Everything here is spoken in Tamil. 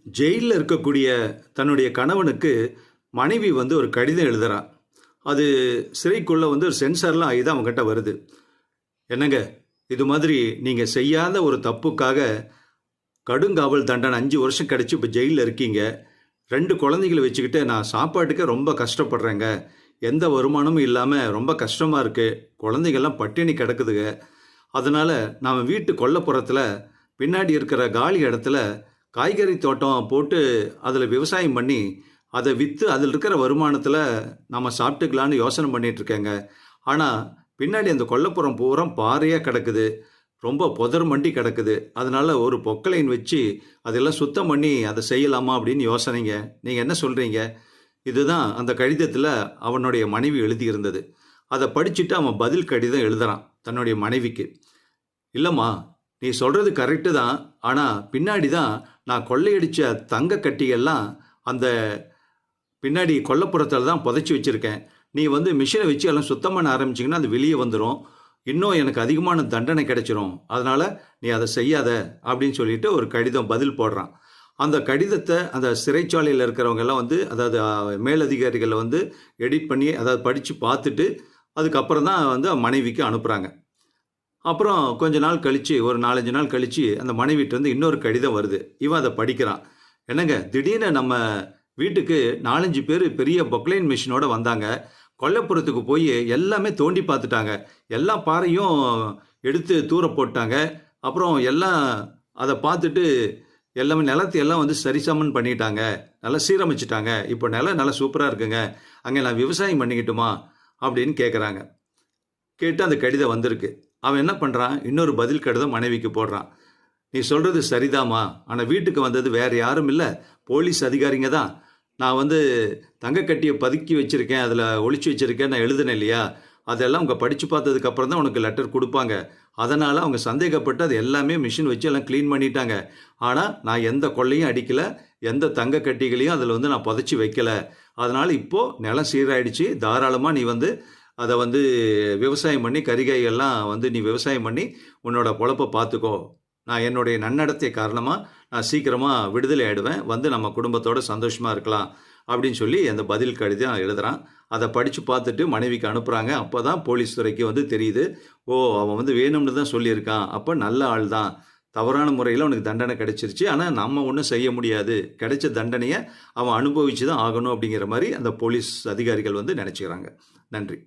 ஜெயிலில் இருக்கக்கூடிய தன்னுடைய கணவனுக்கு மனைவி வந்து ஒரு கடிதம் எழுதுறா. அது சிறைக்குள்ளே வந்து ஒரு சென்சார்லாம் ஆகி தான் அவங்ககிட்ட வருது. என்னங்க, இது மாதிரி நீங்கள் செய்யாத ஒரு தப்புக்காக கடுங்காவல் தண்டனை 5 வருஷம் கிடச்சி இப்போ ஜெயிலில் இருக்கீங்க. 2 குழந்தைகளை வச்சுக்கிட்டு நான் சாப்பாட்டுக்கு ரொம்ப கஷ்டப்படுறேங்க. எந்த வருமானமும் இல்லாமல் ரொம்ப கஷ்டமாக இருக்குது. குழந்தைகள்லாம் பட்டினி கிடக்குதுங்க. அதனால் நாம் வீட்டு கொல்லைப்புறத்தில் பின்னாடி இருக்கிற காலி இடத்துல காய்கறி தோட்டம் போட்டு அதில் விவசாயம் பண்ணி அதை விற்று அதில் இருக்கிற வருமானத்தில் நம்ம சாப்பிட்டுக்கலான்னு யோசனை பண்ணிகிட்ருக்கேங்க. ஆனால் பின்னாடி அந்த கொல்லைப்புறம் பூரா பாறையாக கிடக்குது, ரொம்ப புதர் மண்டி கிடக்குது. அதனால் ஒரு பொக்கலைன் வச்சு அதெல்லாம் சுத்தம் பண்ணி அதை செய்யலாமா அப்படின்னு யோசனைங்க. நீங்கள் என்ன சொல்கிறீங்க? இதுதான் அந்த கடிதத்தில் அவனுடைய மனைவி எழுதியிருந்தது. அதை படிச்சுட்டு அவன் பதில் கடிதம் எழுதுறான் தன்னுடைய மனைவிக்கு. இல்லைம்மா, நீ சொல்கிறது கரெக்டு தான். ஆனால் பின்னாடி தான் நான் கொள்ளையடித்த தங்க கட்டியெல்லாம் அந்த பின்னாடி கொல்லைப்புறத்தில் தான் புதைச்சி வச்சுருக்கேன். நீ வந்து மிஷினை வச்சு எல்லாம் சுத்தம் பண்ண ஆரம்பிச்சிங்கன்னா அது வெளியே வந்துடும். இன்னும் எனக்கு அதிகமான தண்டனை கிடைச்சிரும். அதனால் நீ அதை செய்யாத அப்படின்னு சொல்லிட்டு ஒரு கடிதம் பதில் போடுறான். அந்த கடிதத்தை அந்த சிறைச்சாலையில் இருக்கிறவங்க எல்லாம் வந்து, அதாவது மேலதிகாரிகளை வந்து எடிட் பண்ணி அதாவது படித்து பார்த்துட்டு அதுக்கப்புறம் தான் வந்து மனைவிக்கு அனுப்புகிறாங்க. அப்புறம் கொஞ்ச நாள் கழித்து, ஒரு 4-5 நாள் கழித்து அந்த மனைவிட்டு வந்து இன்னொரு கடிதம் வருது. இவன் அதை படிக்கிறான். என்னங்க, திடீர்னு நம்ம வீட்டுக்கு 4-5 பேர் பெரிய பொக்லைன் மிஷினோடு வந்தாங்க. கொல்லைப்புறத்துக்கு போய் எல்லாமே தோண்டி பார்த்துட்டாங்க. எல்லா பாறையும் எடுத்து தூர போட்டாங்க. அப்புறம் எல்லாம் அதை பார்த்துட்டு எல்லாமே நிலத்தையெல்லாம் வந்து சரிசமன் பண்ணிட்டாங்க, நல்லா சீரமைச்சிட்டாங்க. இப்போ நிலம் நல்லா சூப்பராக இருக்குங்க. அங்கே நான் விவசாயம் பண்ணிக்கிட்டுமா அப்படின்னு கேட்குறாங்க. கேட்டு அந்த கடிதம் வந்திருக்கு. அவன் என்ன பண்ணுறான், இன்னொரு பதில் கடிதம் மனைவிக்கு போடுறான். நீ சொல்கிறது சரிதாம்மா, ஆனால் வீட்டுக்கு வந்தது வேறு யாரும் இல்லை, போலீஸ் அதிகாரிங்க தான். நான் வந்து தங்கக்கட்டியை பதுக்கி வச்சுருக்கேன், அதில் ஒளிச்சு வச்சுருக்கேன், நான் எழுதுனேன் இல்லையா, அதெல்லாம் அவங்க படித்து பார்த்ததுக்கப்புறம் தான் உனக்கு லெட்டர் கொடுப்பாங்க. அதனால் அவங்க சந்தேகப்பட்டு அது எல்லாமே மிஷின் வச்சு எல்லாம் க்ளீன் பண்ணிட்டாங்க. ஆனால் நான் எந்த கொள்ளையும் அடிக்கலை, எந்த தங்க கட்டிகளையும் அதில் வந்து நான் புதைச்சி வைக்கலை. அதனால் இப்போது நிலம் சீராயிடுச்சு. தாராளமாக நீ வந்து அதை வந்து விவசாயம் பண்ணி கறிகாயெல்லாம் வந்து நீ விவசாயம் பண்ணி உன்னோட பொழப்பை பார்த்துக்கோ. நான் என்னுடைய நன்னடத்தை காரணமாக நான் சீக்கிரமாக விடுதலை ஆகிடுவேன், வந்து நம்ம குடும்பத்தோடு சந்தோஷமாக இருக்கலாம் அப்படின்னு சொல்லி அந்த பதில் கடிதம் எழுதுகிறான். அதை படித்து பார்த்துட்டு மனைவிக்கு அனுப்புகிறாங்க. அப்போ தான் போலீஸ் துறைக்கு வந்து தெரியுது, ஓ அவன் வந்து வேணும்னு தான் சொல்லியிருக்கான், அப்போ நல்ல ஆள் தான், தவறான முறையில் அவனுக்கு தண்டனை கிடைச்சிருச்சு. ஆனால் நம்ம ஒன்றும் செய்ய முடியாது, கிடைச்ச தண்டனையை அவன் அனுபவித்து தான் ஆகணும் அப்படிங்கிற மாதிரி அந்த போலீஸ் அதிகாரிகள் வந்து நினச்சிக்கிறாங்க. நன்றி.